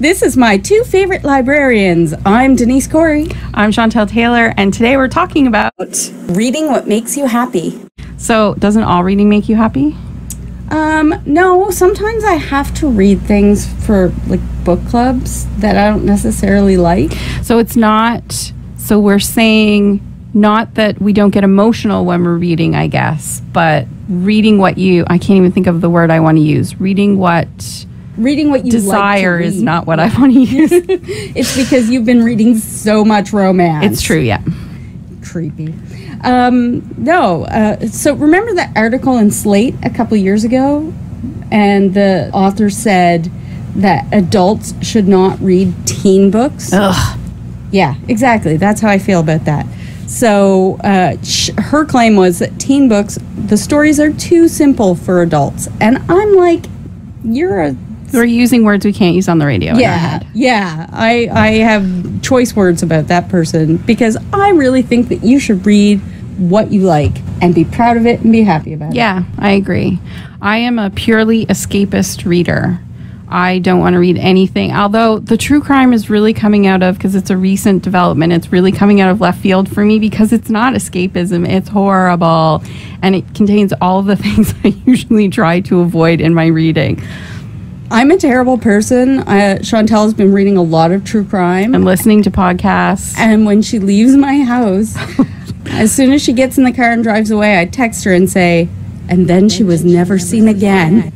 This is my two favorite librarians. I'm Denise Corey. I'm Chantel Taylor, and today we're talking about reading what makes you happy. So, doesn't all reading make you happy? No, sometimes I have to read things for like book clubs that I don't necessarily like. So it's not, so we're saying not that we don't get emotional when we're reading, I guess, but reading what you, I can't even think of the word I want to use. Reading what you desire like to read. Is not what I want to use. It's because you've been reading so much romance. It's true, yeah. Creepy. So remember that article in Slate a couple years ago? And the author said that adults should not read teen books. Ugh. Yeah, exactly. That's how I feel about that. So her claim was that teen books, the stories are too simple for adults. And I'm like, we're using words we can't use on the radio. In our head. Yeah. I have choice words about that person because I really think that you should read what you like and be proud of it and be happy about it. Yeah, I agree. I am a purely escapist reader. I don't want to read anything, although the true crime is really coming out of, because it's a recent development, it's really coming out of left field for me because it's not escapism, it's horrible, and it contains all of the things I usually try to avoid in my reading. I'm a terrible person. Chantel has been reading a lot of true crime. I'm listening to podcasts. And when she leaves my house, as soon as she gets in the car and drives away, I text her and say, and then she was never seen again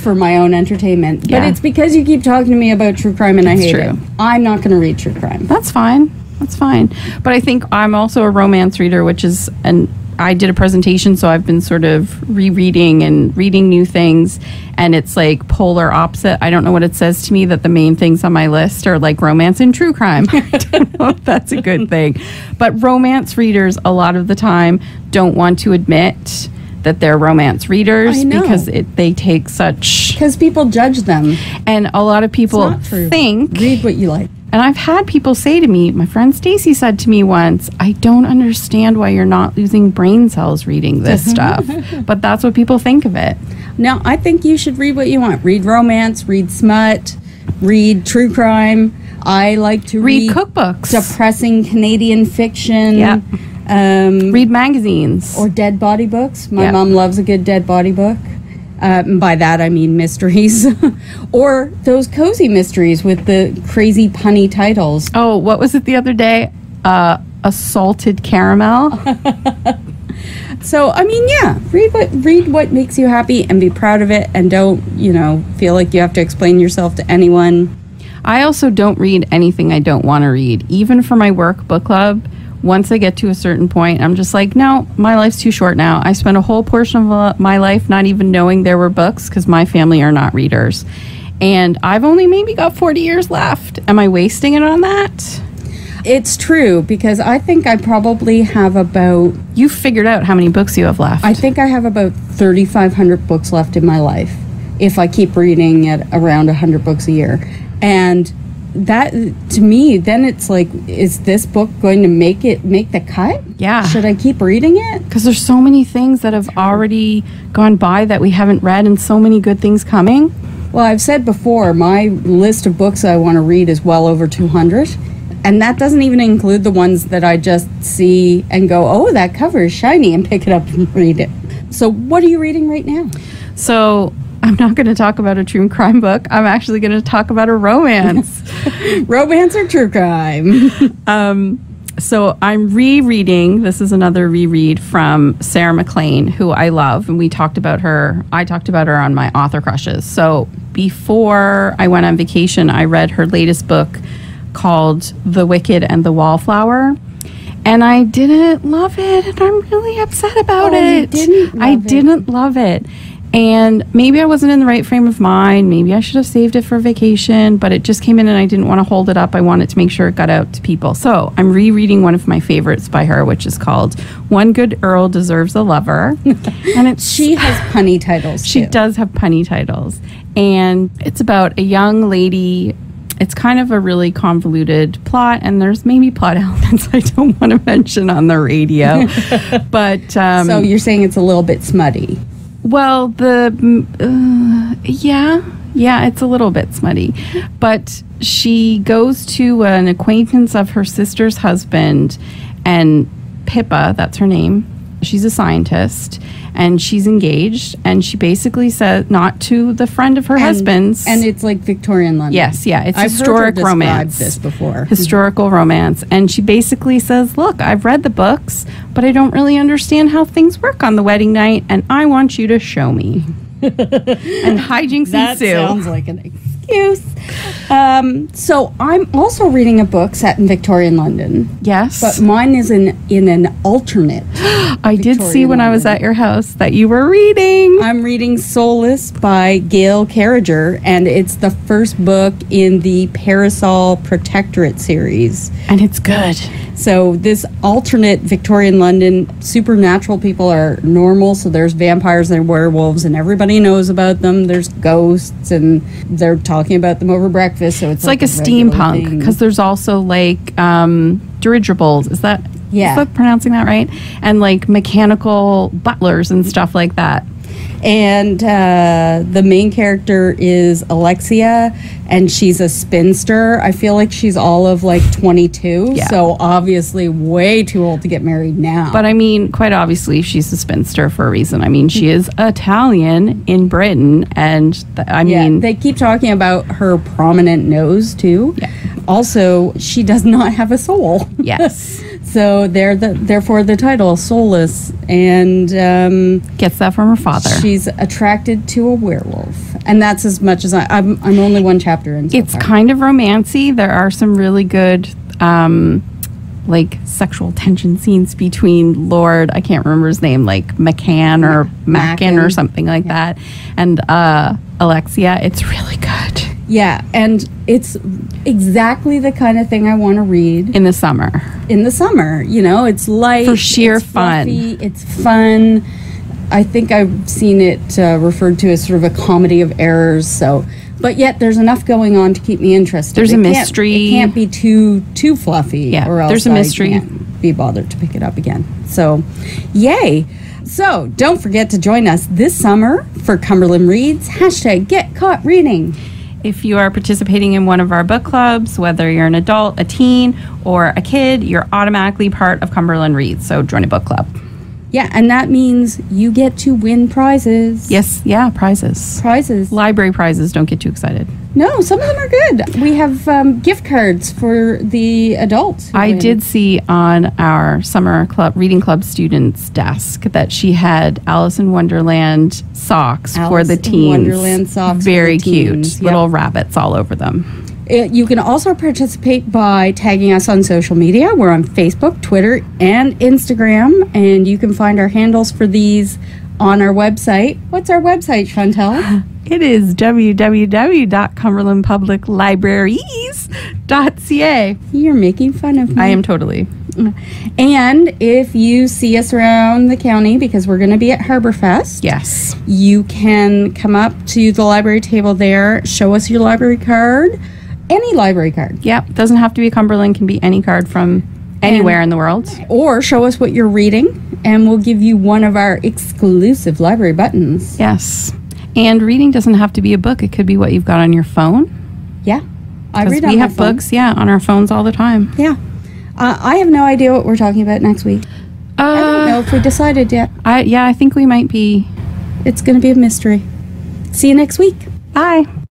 for my own entertainment. Yeah. But it's because you keep talking to me about true crime and I hate it. I'm not going to read true crime. That's fine. That's fine. But I think I'm also a romance reader, which is, and I did a presentation, so I've been sort of rereading and reading new things, and it's like polar opposite. I don't know what it says to me that the main things on my list are like romance and true crime. I don't know if that's a good thing. But romance readers, a lot of the time, don't want to admit that they're romance readers because they take such... Because people judge them. And a lot of people think... Read what you like. And I've had people say to me, my friend Stacy said to me once, I don't understand why you're not losing brain cells reading this stuff. But that's what people think of it. No, I think you should read what you want. Read romance, read smut, read true crime. I like to read cookbooks. Depressing Canadian fiction. Yeah. Read magazines. Or dead body books. My mom loves a good dead body book. By that I mean mysteries. Or those cozy mysteries with the crazy punny titles. Oh, what was it the other day? Assaulted Caramel. So, I mean, yeah, read what makes you happy and be proud of it, and don't, feel like you have to explain yourself to anyone. I also don't read anything I don't want to read. Even for my work book club, once I get to a certain point, I'm just like, no, my life's too short now. I spent a whole portion of my life not even knowing there were books because my family are not readers. And I've only maybe got 40 years left. Am I wasting it on that? It's true, because I think I probably have about... You've figured out how many books you have left. I think I have about 3,500 books left in my life if I keep reading at around 100 books a year. And that, to me, then it's like, is this book going to make the cut? Yeah. Should I keep reading it? Because there's so many things that have already gone by that we haven't read, and so many good things coming. Well, I've said before, my list of books I want to read is well over 200. And that doesn't even include the ones that I just see and go, oh, that cover is shiny, and pick it up and read it. So what are you reading right now? So I'm not going to talk about a true crime book. I'm actually going to talk about a romance. Romance or true crime? So I'm rereading, this is another reread from Sarah MacLean, who I love, and I talked about her on my author crushes. So before I went on vacation, I read her latest book called The Wicked and the Wallflower, and I didn't love it, and I'm really upset about it. I didn't love it. And maybe I wasn't in the right frame of mind. Maybe I should have saved it for vacation, but it just came in and I didn't want to hold it up. I wanted to make sure it got out to people. So I'm rereading one of my favorites by her, which is called One Good Earl Deserves a Lover. And she has punny titles, She does have punny titles. And it's about a young lady. It's kind of a really convoluted plot, and there's maybe plot elements I don't want to mention on the radio. But so you're saying it's a little bit smutty. Well, yeah, Yeah, it's a little bit smutty. But she goes to an acquaintance of her sister's husband, and Pippa, that's her name, she's a scientist, and she's engaged, and she basically says, not to the friend of her husband's. And it's like Victorian London. Yes, yeah, it's I've historic heard her romance. this before. Historical romance. And she basically says, look, I've read the books, but I don't really understand how things work on the wedding night, and I want you to show me. And hijinks That ensue. sounds like an excuse. So I'm also reading a book set in Victorian London. Yes. But mine is in an alternate. I did see Victorian when I was London. at your house that you were reading. I'm reading Soulless by Gail Carriger, and it's the first book in the Parasol Protectorate series. And it's good. So this alternate Victorian London, supernatural people are normal, so there's vampires and werewolves, and everybody knows about them. There's ghosts, and they're talking about them over breakfast, so It's like a regular steampunk, thing. because there's also like dirigibles. Is that pronouncing that right? And like mechanical butlers and stuff like that. And the main character is Alexia, and she's a spinster. I feel like she's all of like 22, Yeah. so obviously way too old to get married now. But I mean, quite obviously, she's a spinster for a reason. I mean, she is Italian in Britain, and I mean, they keep talking about her prominent nose too. Yeah. Also, she does not have a soul. yes, So therefore the title, Soulless, and gets that from her father. she's attracted to a werewolf, and that's as much as I'm only one chapter in. So It's far. kind of romancy. There are some really good, like sexual tension scenes between Lord, I can't remember his name, like McCann or Mackin or something like that, and Alexia. It's really good Yeah, and it's exactly the kind of thing I want to read in the summer. in the summer. You know, it's light, For sheer it's fluffy, fun. it's fun. I think I've seen it referred to as sort of a comedy of errors. So, but yet there's enough going on to keep me interested. There's a It can't- mystery. It can't be too fluffy, Yeah, or else there's a I mystery. can't be bothered to pick it up again. So, yay! So don't forget to join us this summer for Cumberland Reads. #GetCaught If you are participating in one of our book clubs, whether you're an adult, a teen, or a kid, you're automatically part of Cumberland Reads. So join a book club. Yeah, and that means you get to win prizes. Yes, yeah, prizes. Prizes. Library prizes, don't get too excited. No, some of them are good. We have gift cards for the adults. who I win. did see on our summer club reading club students' desk that she had Alice in Wonderland socks for Alice the in teens. Wonderland socks for Very the cute. teens, yep. Little rabbits all over them. You can also participate by tagging us on social media. We're on Facebook, Twitter, and Instagram, and you can find our handles for these on our website. What's our website, Chantel? It is www.cumberlandpubliclibraries.ca. You're making fun of me. I am totally. And if you see us around the county, because we're going to be at Harborfest, Yes. you can come up to the library table there, show us your library card, any library card, Yep. Doesn't have to be Cumberland, can be any card from anywhere in the world. or show us what you're reading, and we'll give you one of our exclusive library buttons. Yes. And reading doesn't have to be a book. It could be what you've got on your phone. Yeah. I Because read we on my have phone. books, on our phones all the time. Yeah. I have no idea what we're talking about next week. I don't know if we decided yet. I think we might be. It's going to be a mystery. See you next week. Bye.